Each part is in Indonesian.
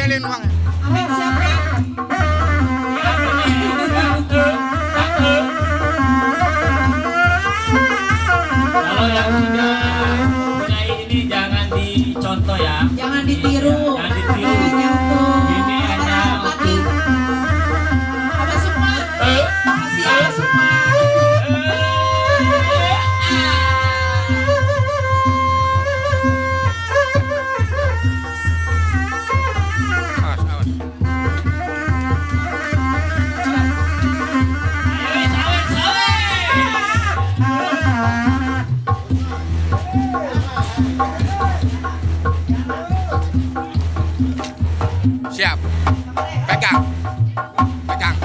ambilin uangnya. Ambil siapa? Kalau yang tidak punya ini jangan dicontoh ya. Jangan ditiru. Jangan ditiru. Nyatu. Ini hanya lagi. Apa Sukma? Makasih ya Sukma. Awas, awas. Siap. Pegang. Pegang.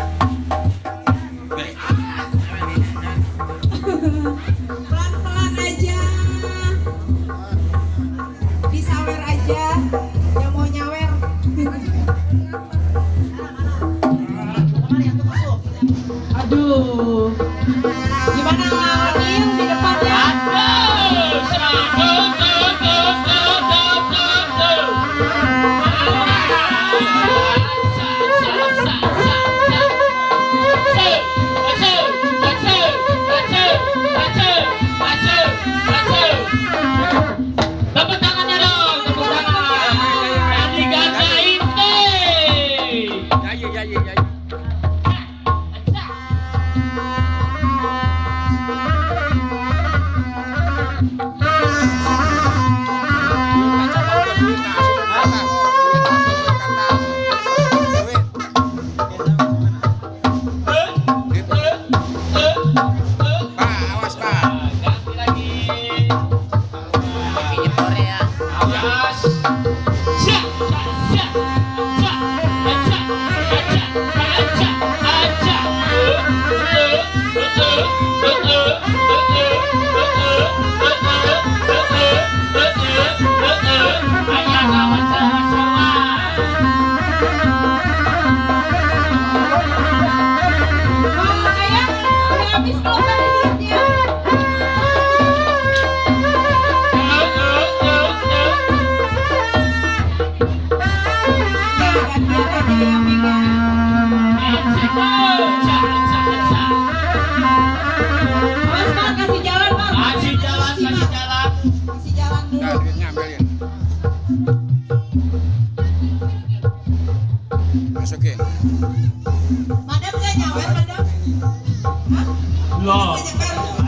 Pelan-pelan aja. Disawer aja. Yang mau nyawer. Aduh. Gimana ngalamin di depannya? Tepuk tangannya dong, tepuk tangan. Adi Ganda Inte. Jayi, jayi, jayi. Pak, awas Pak. Ganti lagi. Awas. Siap, siap, siap, aja, aja, aja, ayah lawan sama-sama. Oh, ayah, udah habis belum tadi duitnya? Ya, gantian aja yang megang. Awas, Bang, kasih jalan, Bang. Kasih jalan, kasih jalan. Kasih jalan Udah, dulu. duitnya ambilin. Masukin. Madam nggak nyawer, Madam? Hah? Loh, Nggak nyawer?